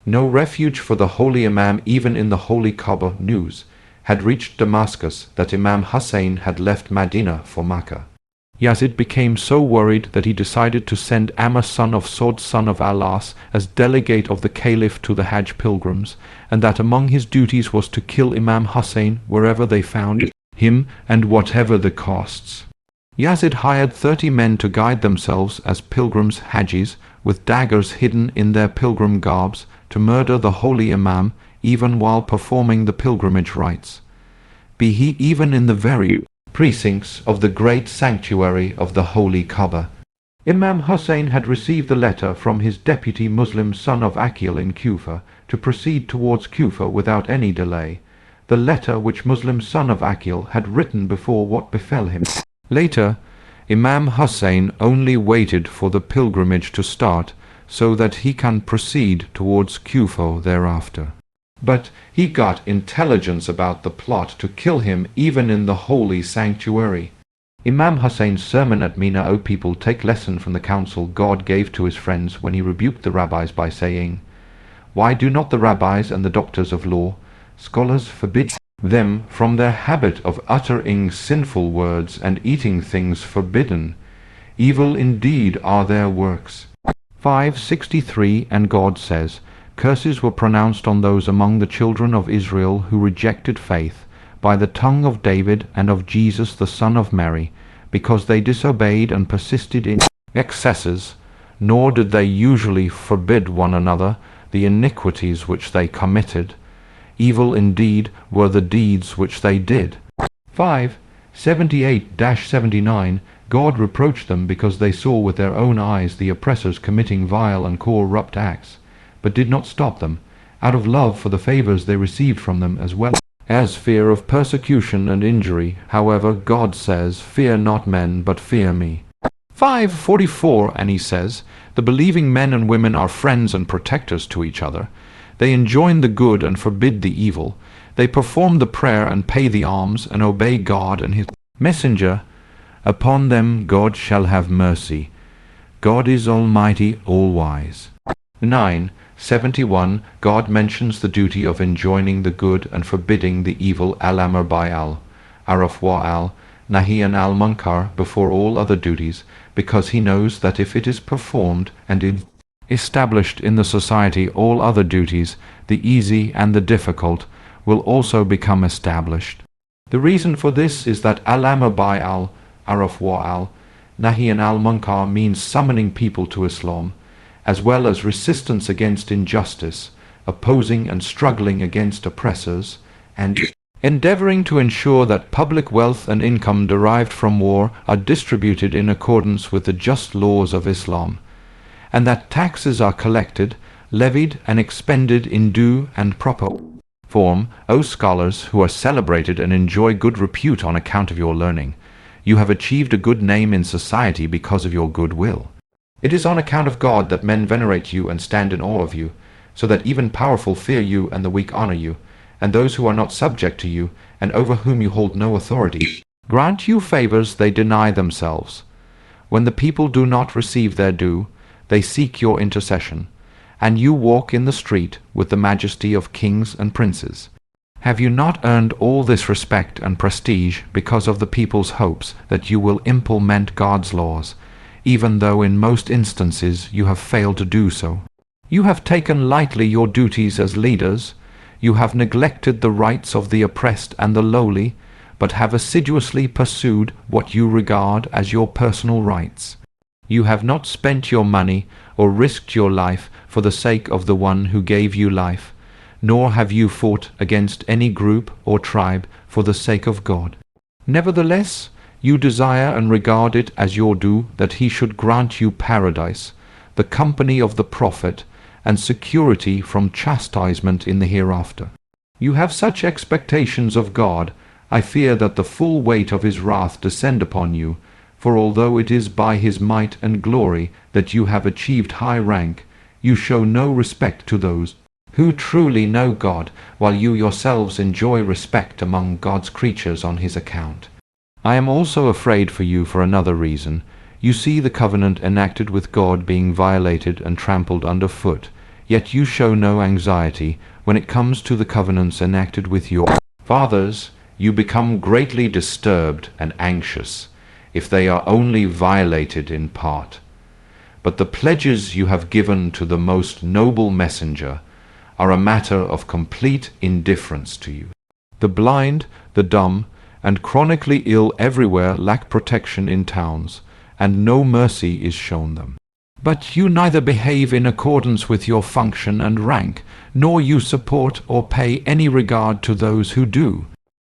No refuge for the Holy Imam even in the Holy Kaaba. News had reached Damascus that Imam Hussain had left Medina for Mecca. Yazid became so worried that he decided to send Amr son of Saud son of Al-As as delegate of the Caliph to the Hajj pilgrims, and that among his duties was to kill Imam Hussain wherever they found him and whatever the costs. Yazid hired 30 men to guide themselves as pilgrims Hajjis with daggers hidden in their pilgrim garbs to murder the Holy Imam even while performing the pilgrimage rites, be he even in the very precincts of the great sanctuary of the Holy Kaaba. Imam Hussain had received the letter from his deputy Muslim son of Aqil in Kufa to proceed towards Kufa without any delay, the letter which Muslim son of Aqil had written before what befell him. Later, Imam Hussain only waited for the pilgrimage to start so that he can proceed towards Kufa thereafter. But he got intelligence about the plot to kill him even in the holy sanctuary. Imam Hussein's sermon at Mina, O people, take lesson from the counsel God gave to his friends when he rebuked the rabbis by saying, "Why do not the rabbis and the doctors of law, scholars, forbid them from their habit of uttering sinful words and eating things forbidden? Evil indeed are their works." 563. And God says, "Curses were pronounced on those among the children of Israel who rejected faith, by the tongue of David and of Jesus the son of Mary, because they disobeyed and persisted in excesses, nor did they usually forbid one another the iniquities which they committed. Evil indeed were the deeds which they did." 578-79. God reproached them because they saw with their own eyes the oppressors committing vile and corrupt acts, but did not stop them, out of love for the favors they received from them as well as fear of persecution and injury. However, God says, "Fear not men, but fear me." 544. And he says, "The believing men and women are friends and protectors to each other. They enjoin the good and forbid the evil. They perform the prayer and pay the alms and obey God and his messenger. Upon them God shall have mercy. God is almighty, all-wise." 971. God mentions the duty of enjoining the good and forbidding the evil al-amr by al-araf wa al-nahi and al-munkar before all other duties, because he knows that if it is performed and established in the society, all other duties, the easy and the difficult, will also become established. The reason for this is that al-amr by al-araf wa al-nahi and al-munkar means summoning people to Islam, as well as resistance against injustice, opposing and struggling against oppressors, and endeavoring to ensure that public wealth and income derived from war are distributed in accordance with the just laws of Islam, and that taxes are collected, levied, and expended in due and proper form. O scholars, who are celebrated and enjoy good repute on account of your learning, you have achieved a good name in society because of your good will. It is on account of God that men venerate you and stand in awe of you, so that even powerful fear you and the weak honor you, and those who are not subject to you, and over whom you hold no authority, grant you favors they deny themselves. When the people do not receive their due, they seek your intercession, and you walk in the street with the majesty of kings and princes. Have you not earned all this respect and prestige because of the people's hopes that you will implement God's laws, even though in most instances you have failed to do so? You have taken lightly your duties as leaders. You have neglected the rights of the oppressed and the lowly, but have assiduously pursued what you regard as your personal rights. You have not spent your money or risked your life for the sake of the one who gave you life, nor have you fought against any group or tribe for the sake of God. Nevertheless, you desire and regard it as your due that he should grant you paradise, the company of the Prophet, and security from chastisement in the hereafter. You have such expectations of God, I fear that the full weight of his wrath descend upon you, for although it is by his might and glory that you have achieved high rank, you show no respect to those who truly know God, while you yourselves enjoy respect among God's creatures on his account. I am also afraid for you for another reason. You see the covenant enacted with God being violated and trampled underfoot. yet you show no anxiety when it comes to the covenants enacted with your fathers. You become greatly disturbed and anxious if they are only violated in part. But the pledges you have given to the most noble messenger are a matter of complete indifference to you. The blind, the dumb, and chronically ill everywhere lack protection in towns, and no mercy is shown them. But you neither behave in accordance with your function and rank, nor you support or pay any regard to those who do.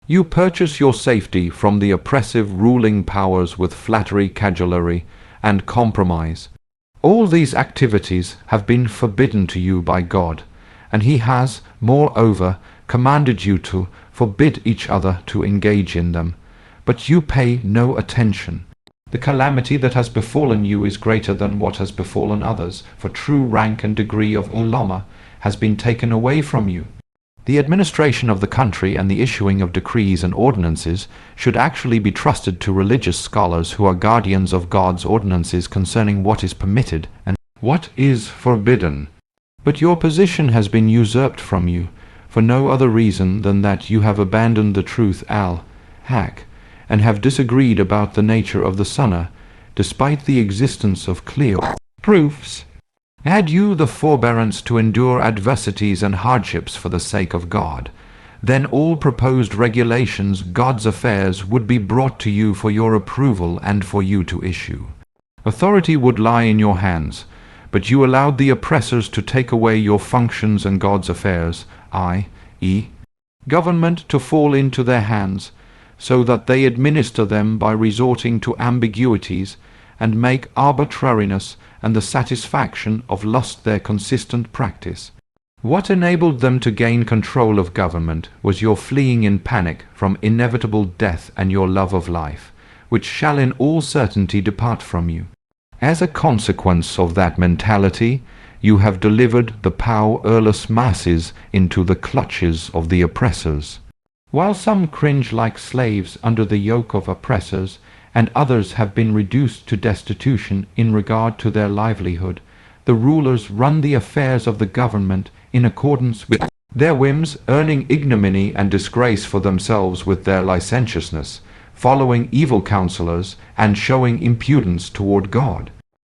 You purchase your safety from the oppressive ruling powers with flattery, cajolery, and compromise. All these activities have been forbidden to you by God, and He has, moreover, commanded you to forbid each other to engage in them. But you pay no attention. The calamity that has befallen you is greater than what has befallen others, for true rank and degree of ulama has been taken away from you. The administration of the country and the issuing of decrees and ordinances should actually be trusted to religious scholars who are guardians of God's ordinances concerning what is permitted and what is forbidden. But your position has been usurped from you, for no other reason than that you have abandoned the truth al-haq, and have disagreed about the nature of the sunnah, despite the existence of clear proofs. Had you the forbearance to endure adversities and hardships for the sake of God, then all proposed regulations, God's affairs, would be brought to you for your approval and for you to issue. Authority would lie in your hands, but you allowed the oppressors to take away your functions and God's affairs, i.e., government, to fall into their hands, so that they administer them by resorting to ambiguities and make arbitrariness and the satisfaction of lust their consistent practice. What enabled them to gain control of government was your fleeing in panic from inevitable death and your love of life, which shall in all certainty depart from you. As a consequence of that mentality, you have delivered the powerless masses into the clutches of the oppressors. While some cringe like slaves under the yoke of oppressors, and others have been reduced to destitution in regard to their livelihood, the rulers run the affairs of the government in accordance with their whims, earning ignominy and disgrace for themselves with their licentiousness, following evil counselors, and showing impudence toward God.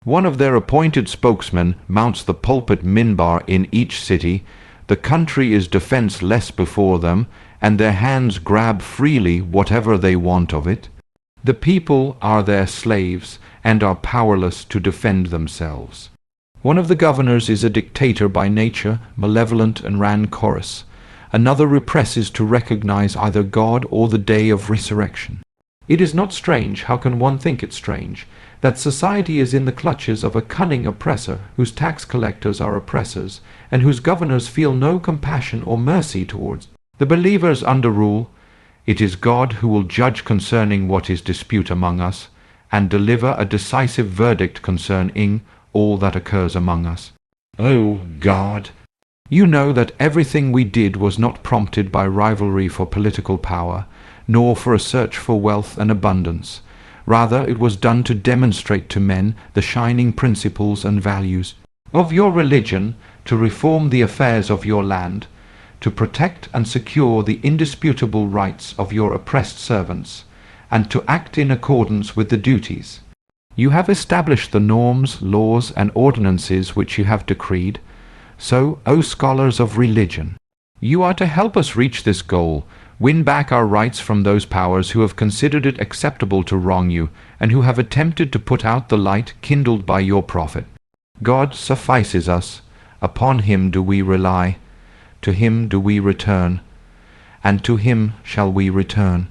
One of their appointed spokesmen mounts the pulpit minbar in each city. The country is defenseless before them, and their hands grab freely whatever they want of it. The people are their slaves and are powerless to defend themselves. One of the governors is a dictator by nature, malevolent and rancorous. Another represses to recognize either God or the day of resurrection. It is not strange, how can one think it strange, that society is in the clutches of a cunning oppressor whose tax collectors are oppressors, and whose governors feel no compassion or mercy towards the believers under rule. It is God who will judge concerning what is dispute among us, and deliver a decisive verdict concerning all that occurs among us. O God! You know that everything we did was not prompted by rivalry for political power, nor for a search for wealth and abundance. Rather, it was done to demonstrate to men the shining principles and values of your religion, to reform the affairs of your land, to protect and secure the indisputable rights of your oppressed servants, and to act in accordance with the duties. You have established the norms, laws, and ordinances which you have decreed. So, O scholars of religion, you are to help us reach this goal, win back our rights from those powers who have considered it acceptable to wrong you, and who have attempted to put out the light kindled by your prophet. God suffices us. Upon Him do we rely. To Him do we return, and to Him shall we return.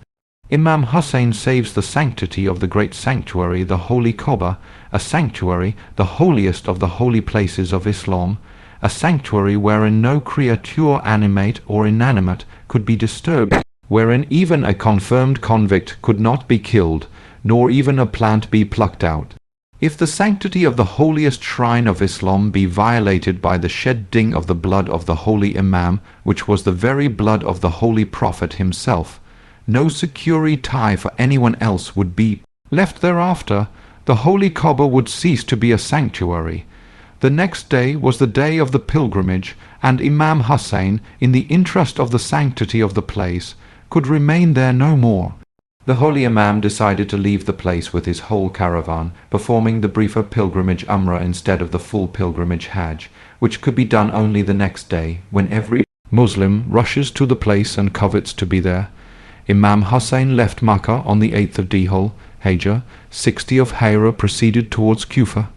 Imam Hussain saves the sanctity of the great sanctuary, the Holy Kaaba, a sanctuary, the holiest of the holy places of Islam, a sanctuary wherein no creature animate or inanimate could be disturbed, wherein even a confirmed convict could not be killed, nor even a plant be plucked out. If the sanctity of the holiest shrine of Islam be violated by the shedding of the blood of the Holy Imam, which was the very blood of the Holy Prophet himself, no security tie for anyone else would be left thereafter. The Holy Kaaba would cease to be a sanctuary. The next day was the day of the pilgrimage, and Imam Hussain, in the interest of the sanctity of the place, could remain there no more. The Holy Imam decided to leave the place with his whole caravan, performing the briefer pilgrimage Umrah instead of the full pilgrimage Hajj, which could be done only the next day, when every Muslim rushes to the place and covets to be there. Imam Hussain left Makkah on the 8th of Dhul Hijjah, 60 of Hijrah, proceeded towards Kufa.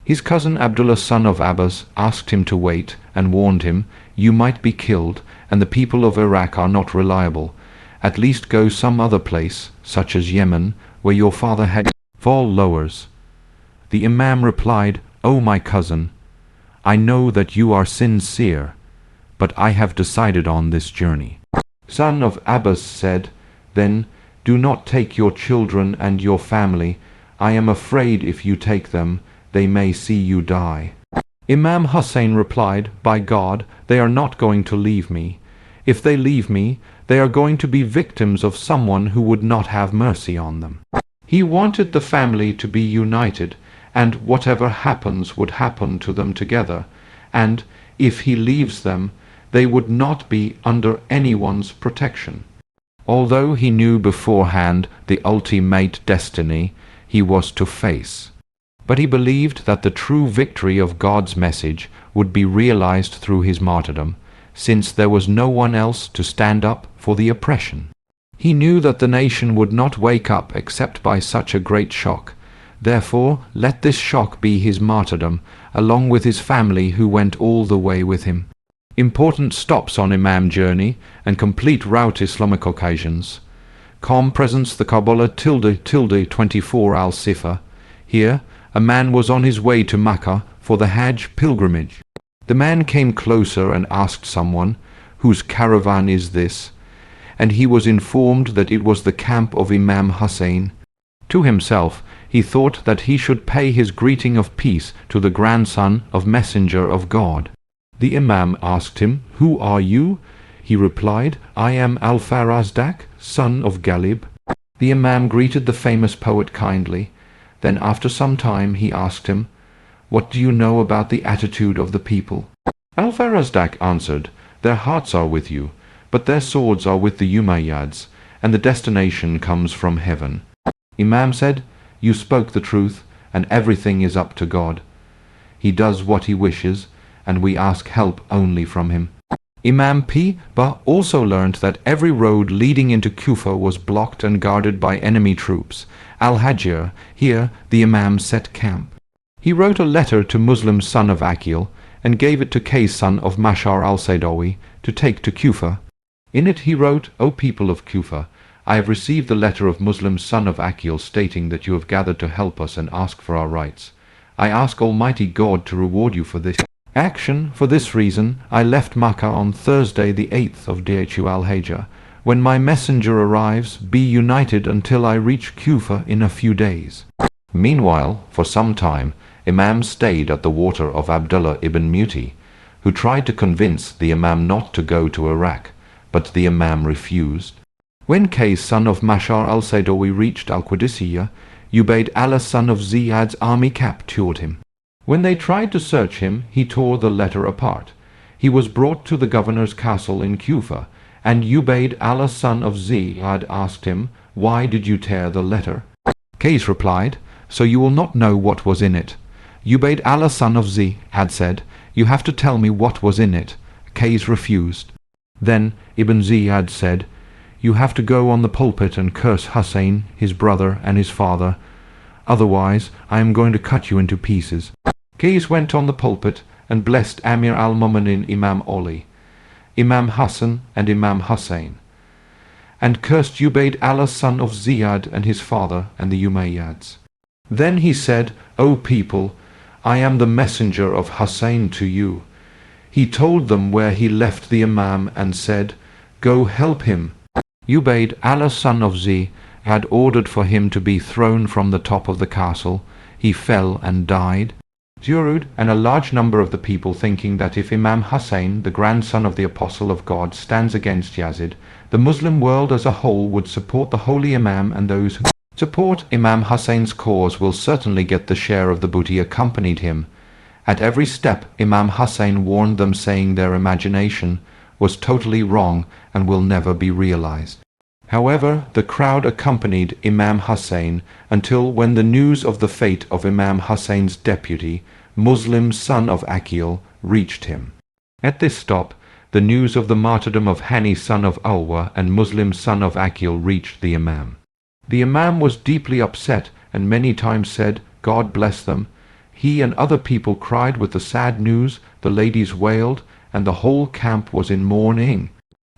His cousin Abdullah, son of Abbas, asked him to wait and warned him, "You might be killed, and the people of Iraq are not reliable. At least go some other place, such as Yemen, where your father had followers." The Imam replied, "O my cousin, I know that you are sincere, but I have decided on this journey." Son of Abbas said, "Then do not take your children and your family. I am afraid if you take them, they may see you die." Imam Hussain replied, "By God, they are not going to leave me. If they leave me, they are going to be victims of someone who would not have mercy on them." He wanted the family to be united, and whatever happens would happen to them together, and if he leaves them, they would not be under anyone's protection. Although he knew beforehand the ultimate destiny he was to face, but he believed that the true victory of God's message would be realized through his martyrdom, since there was no one else to stand up for the oppression. He knew that the nation would not wake up except by such a great shock. Therefore, let this shock be his martyrdom, along with his family who went all the way with him. Important stops on Imam journey and complete route Islamic occasions. Calm presence the Karbala ~24 al-Sifa. Here, a man was on his way to Makkah for the Hajj pilgrimage. The man came closer and asked someone, "Whose caravan is this?" And he was informed that it was the camp of Imam Hussain. To himself, he thought that he should pay his greeting of peace to the grandson of Messenger of God. The Imam asked him, "Who are you?" He replied, "I am Al-Farazdak, son of Ghalib." The Imam greeted the famous poet kindly. Then after some time he asked him, "What do you know about the attitude of the people?" Al-Farazdak answered, "Their hearts are with you, but their swords are with the Umayyads, and the destination comes from heaven." Imam said, "You spoke the truth, and everything is up to God. He does what he wishes, and we ask help only from him." Imam P.B also learned that every road leading into Kufa was blocked and guarded by enemy troops. Al-Hajjir, here the Imam set camp. He wrote a letter to Muslim son of Aqil and gave it to Kay's son of Mashar al-Saydawi to take to Kufa. In it he wrote, "O people of Kufa, I have received the letter of Muslim son of Aqil stating that you have gathered to help us and ask for our rights. I ask Almighty God to reward you for this action. For this reason, I left Makkah on Thursday the 8th of Dhul al-Hijjah. When my messenger arrives, be united until I reach Kufa in a few days." Meanwhile, for some time, Imam stayed at the water of Abdullah ibn Muti, who tried to convince the Imam not to go to Iraq, but the Imam refused. When Kay's son of Mashar al-Saydawi reached al-Qadisiyah, Ubayd Allah son of Ziyad's army captured him. When they tried to search him, he tore the letter apart. He was brought to the governor's castle in Kufa, and Ubayd Allah son of Ziyad asked him, "Why did you tear the letter?" Kays replied, "So you will not know what was in it." Ubayd Allah son of Ziyad said, "You have to tell me what was in it." Kays refused. Then Ibn Ziyad said, "You have to go on the pulpit and curse Hussain, his brother, and his father. Otherwise, I am going to cut you into pieces." Kays went on the pulpit and blessed Amir al-Mu'minin Imam Ali, Imam Hassan, and Imam Hussain, and cursed Ubayd Allah son of Ziyad and his father and the Umayyads. Then he said, "O people, I am the messenger of Hussain to you." He told them where he left the Imam and said, "Go help him." Ubayd Allah son of Ziyad had ordered for him to be thrown from the top of the castle. He fell and died. Zurud and a large number of the people, thinking that if Imam Hussain, the grandson of the Apostle of God, stands against Yazid, the Muslim world as a whole would support the Holy Imam, and those who support Imam Hussain's cause will certainly get the share of the booty, accompanied him. At every step, Imam Hussain warned them, saying their imagination was totally wrong and will never be realized. However, the crowd accompanied Imam Hussain until when the news of the fate of Imam Hussain's deputy, Muslim son of Aqil, reached him. At this stop, the news of the martyrdom of Hani son of Ulwa and Muslim son of Aqil reached the Imam. The Imam was deeply upset and many times said, "God bless them." He and other people cried with the sad news, the ladies wailed, and the whole camp was in mourning.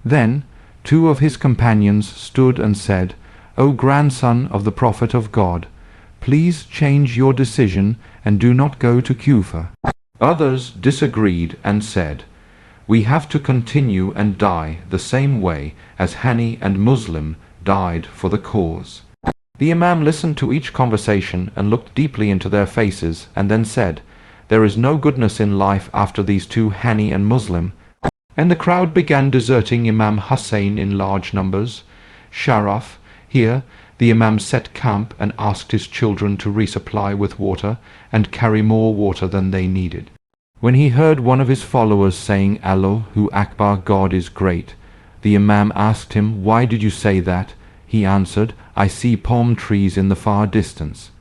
Then 2 of his companions stood and said, "O grandson of the Prophet of God, please change your decision and do not go to Kufa." Others disagreed and said, "We have to continue and die the same way as Hani and Muslim died for the cause." The Imam listened to each conversation and looked deeply into their faces and then said, "There is no goodness in life after these 2, Hani and Muslim." And the crowd began deserting Imam Hussain in large numbers. Sharaf, here, the Imam set camp and asked his children to resupply with water and carry more water than they needed. When he heard one of his followers saying, "Allahu Akbar, God is great," the Imam asked him, "Why did you say that?" He answered, "I see palm trees in the far distance."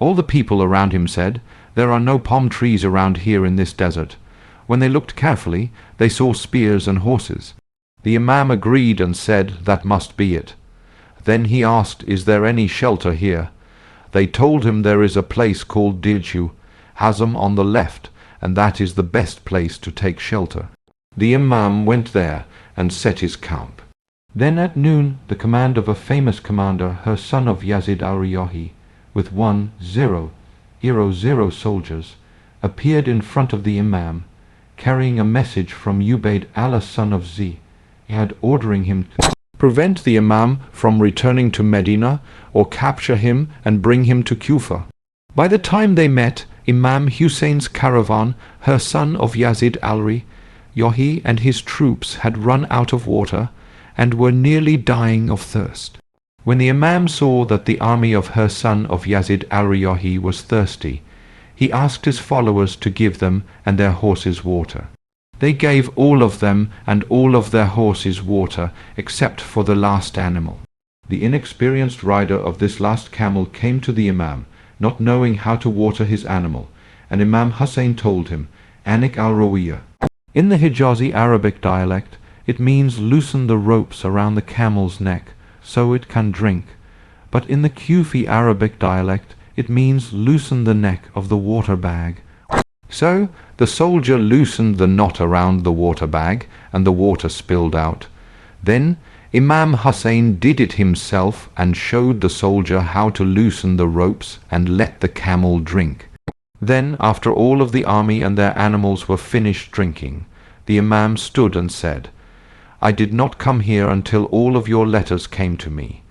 All the people around him said, "There are no palm trees around here in this desert." When they looked carefully, they saw spears and horses. The Imam agreed and said, "That must be it." Then he asked, "Is there any shelter here?" They told him there is a place called Dilchu, Hazm on the left, and that is the best place to take shelter. The Imam went there and set his camp. Then at noon, the command of a famous commander, her son of Yazid al-Riyahi, with 1,000 soldiers, appeared in front of the Imam, carrying a message from Ubayd Allah son of Ziyad, ordering him to prevent the Imam from returning to Medina or capture him and bring him to Kufa. By the time they met, Imam Hussein's caravan, her son of Yazid al-Riyahi, and his troops had run out of water and were nearly dying of thirst. When the Imam saw that the army of her son of Yazid al-Riyahi was thirsty, he asked his followers to give them and their horses water. They gave all of them and all of their horses water, except for the last animal. The inexperienced rider of this last camel came to the Imam, not knowing how to water his animal, and Imam Hussain told him, "Anik al-Rawiya." In the Hijazi Arabic dialect, it means loosen the ropes around the camel's neck so it can drink, but in the Kufi Arabic dialect, it means loosen the neck of the water bag. So the soldier loosened the knot around the water bag, and the water spilled out. Then Imam Hussain did it himself and showed the soldier how to loosen the ropes and let the camel drink. Then, after all of the army and their animals were finished drinking, the Imam stood and said, "I did not come here until all of your letters came to me,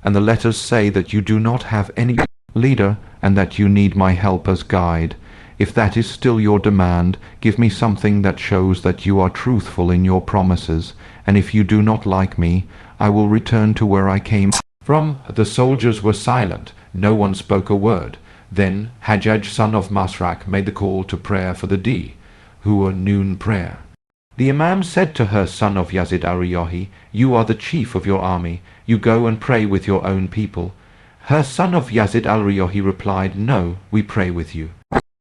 and the letters say that you do not have any leader and that you need my help as guide. If that is still your demand, give me something that shows that you are truthful in your promises, and if you do not like me, I will return to where I came from." The soldiers were silent. No one spoke a word. Then Hajjaj son of Masrak made the call to prayer for the Dhuhr noon prayer. The Imam said to her son of Yazid al-Riyahi, "You are the chief of your army. You go and pray with your own people." Her son of Yazid al-Riyahi replied, "No, we pray with you."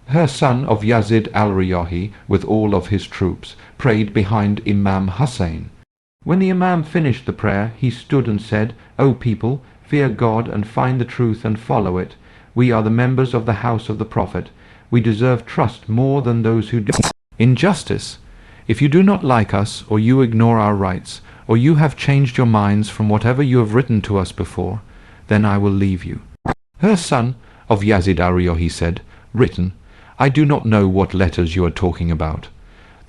Her son of Yazid al-Riyahi, with all of his troops, prayed behind Imam Hussain. When the Imam finished the prayer, he stood and said, "O people, fear God and find the truth and follow it. We are the members of the house of the Prophet. We deserve trust more than those who do injustice. If you do not like us, or you ignore our rights, or you have changed your minds from whatever you have written to us before, then I will leave you." Her son of Yazid al-Riyahi said, "Written? I do not know what letters you are talking about."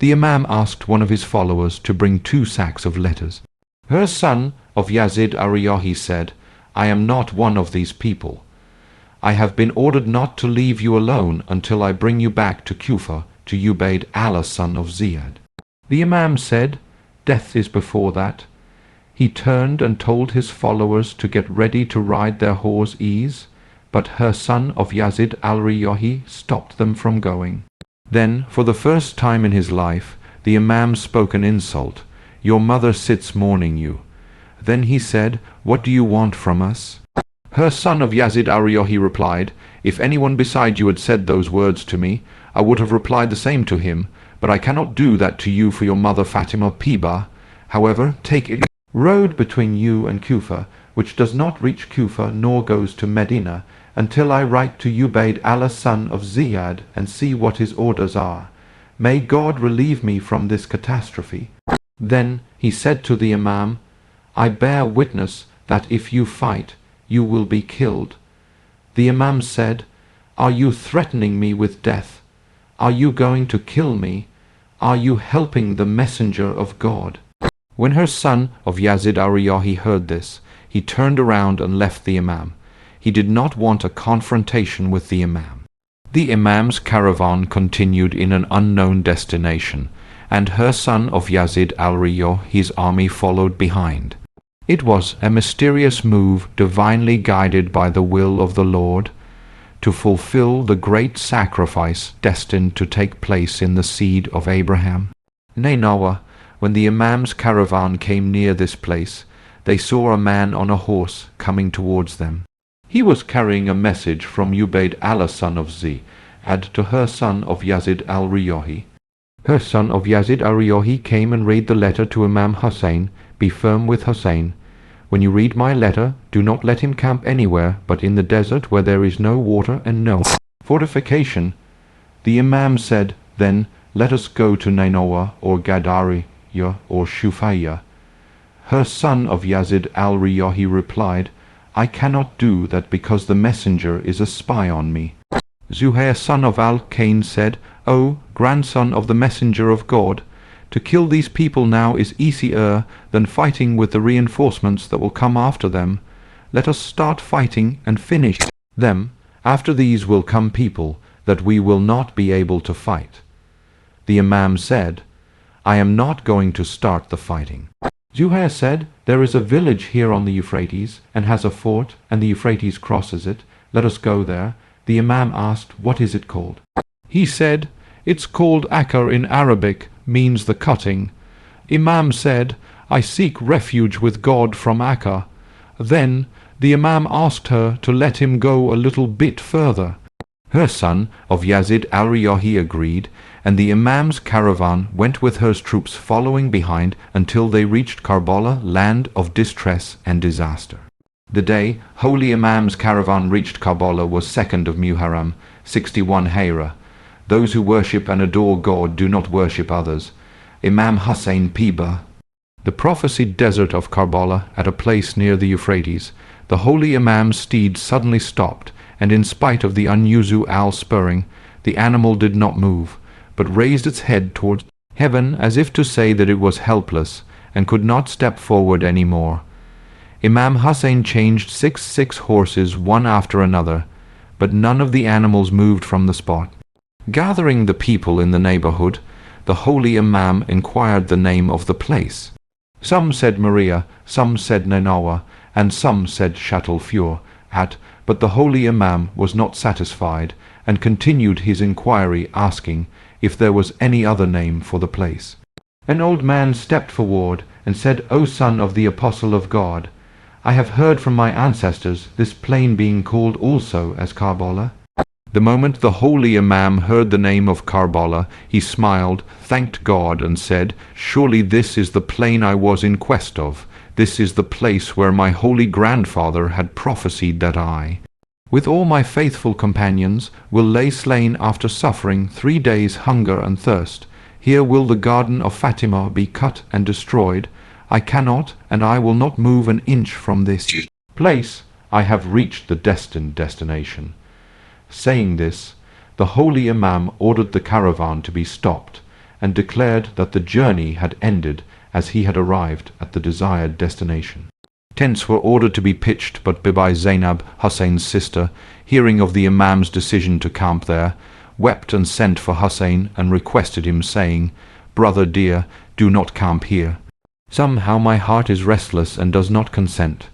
The Imam asked one of his followers to bring 2 sacks of letters. Her son of Yazid al-Riyahi said, "I am not one of these people. I have been ordered not to leave you alone until I bring you back to Kufa, to Ubayd Allah son of Ziyad." The Imam said, "Death is before that." He turned and told his followers to get ready to ride their horse ease, but her son of Yazid al-Riyahi stopped them from going. Then, for the first time in his life, the Imam spoke an insult. "Your mother sits mourning you." Then he said, "What do you want from us?" "Her son of Yazid al-Riyahi replied, If anyone beside you had said those words to me, I would have replied the same to him, but I cannot do that to you for your mother Fatima Piba. However, take it road between you and Kufa, which does not reach Kufa nor goes to Medina, until I write to Ubayd Allah son of Ziyad and see what his orders are. May God relieve me from this catastrophe." Then he said to the Imam, "I bear witness that if you fight, you will be killed." The Imam said, "Are you threatening me with death? Are you going to kill me? Are you helping the messenger of God?" When her son of Yazid al-Riyahi heard this, he turned around and left the Imam. He did not want a confrontation with the Imam. The Imam's caravan continued in an unknown destination, and her son of Yazid al-Riyahi's army followed behind. It was a mysterious move divinely guided by the will of the Lord to fulfill the great sacrifice destined to take place in the seed of Abraham. Nainawa, when the Imam's caravan came near this place, they saw a man on a horse coming towards them. He was carrying a message from Ubayd Allah son of Ziyad to her son of Yazid al-Riyahi. Her son of Yazid al-Riyahi came and read the letter to Imam Hussain. "Be firm with Hussain. When you read my letter, do not let him camp anywhere but in the desert where there is no water and no fortification." The Imam said, "Then let us go to Nainawa or Gadariya or Shufaya." Her son of Yazid al-Riyahi replied, "I cannot do that because the messenger is a spy on me." Zuhair son of al-Kain said, "O grandson of the messenger of God, to kill these people now is easier than fighting with the reinforcements that will come after them. Let us start fighting and finish them. After these will come people that we will not be able to fight." The Imam said, "I am not going to start the fighting." Zuhair said, "There is a village here on the Euphrates, and has a fort, and the Euphrates crosses it. Let us go there." The Imam asked, "What is it called?" He said, "It's called Akkar in Arabic, means the cutting." Imam said, "I seek refuge with God from Akkar." Then the Imam asked her to let him go a little bit further. Her son of Yazid al-Riyahi agreed, and the Imam's caravan went with her troops following behind until they reached Karbala, land of distress and disaster. The day Holy Imam's caravan reached Karbala was 2nd of Muharram, 61 Hijra. Those who worship and adore God do not worship others. Imam Hussain Piba. The prophesied desert of Karbala, at a place near the Euphrates, the Holy Imam's steed suddenly stopped, and in spite of the unusual spurring, the animal did not move, but raised its head towards heaven as if to say that it was helpless, and could not step forward any more. Imam Hussain changed six horses one after another, but none of the animals moved from the spot. Gathering the people in the neighborhood, the Holy Imam inquired the name of the place. Some said Maria, some said Nainawa, and some said Châteaufur, but the Holy Imam was not satisfied, and continued his inquiry, asking if there was any other name for the place. An old man stepped forward and said, "O son of the Apostle of God, I have heard from my ancestors this plain being called also as Karbala." The moment the Holy Imam heard the name of Karbala, he smiled, thanked God, and said, "Surely this is the plain I was in quest of. This is the place where my holy grandfather had prophesied that I, with all my faithful companions, will lay slain after suffering 3 days hunger and thirst. Here will the garden of Fatima be cut and destroyed. I cannot, and I will not move an inch from this place. I have reached the destined destination." Saying this, the Holy Imam ordered the caravan to be stopped, and declared that the journey had ended as he had arrived at the desired destination. Tents were ordered to be pitched, but Bibi Zainab, Hussein's sister, hearing of the Imam's decision to camp there, wept and sent for Hussain and requested him, saying, "Brother dear, do not camp here. Somehow my heart is restless and does not consent.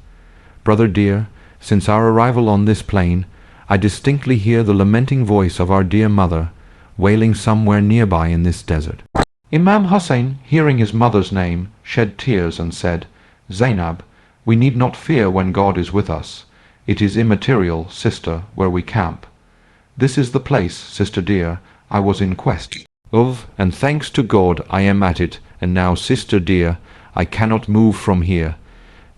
Brother dear, since our arrival on this plain, I distinctly hear the lamenting voice of our dear mother. wailing somewhere nearby in this desert. Imam Hussain, hearing his mother's name, shed tears and said, "Zainab, we need not fear when God is with us. It is immaterial, sister, where we camp. This is the place, sister dear, I was in quest of, and thanks to God I am at it, and now, sister dear, I cannot move from here."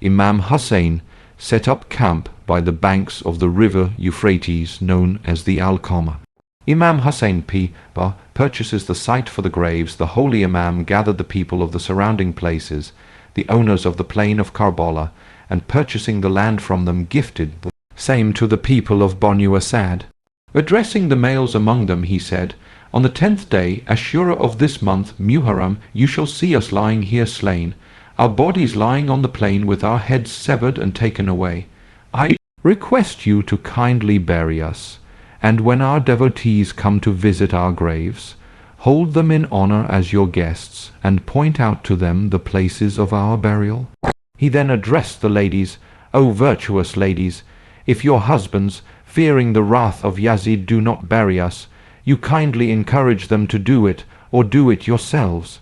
Imam Hussain set up camp by the banks of the river Euphrates, known as the Al-Qama. Imam Hussain P.B. purchases the site for the graves. The Holy Imam gathered the people of the surrounding places, the owners of the plain of Karbala, and purchasing the land from them, gifted the same to the people of Banu Asad. Addressing the males among them, he said, "On the 10th day, Ashura of this month, Muharram, you shall see us lying here slain, our bodies lying on the plain with our heads severed and taken away. I request you to kindly bury us, and when our devotees come to visit our graves, hold them in honor as your guests, and point out to them the places of our burial." He then addressed the ladies, "O virtuous ladies, if your husbands, fearing the wrath of Yazid, do not bury us, you kindly encourage them to do it, or do it yourselves."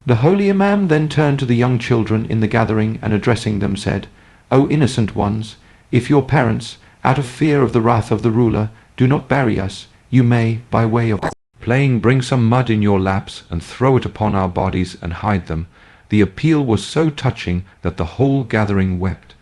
The Holy Imam then turned to the young children in the gathering and addressing them said, "O innocent ones, if your parents, out of fear of the wrath of the ruler, do not bury us, you may, by way of playing, bring some mud in your laps and throw it upon our bodies and hide them." The appeal was so touching that the whole gathering wept.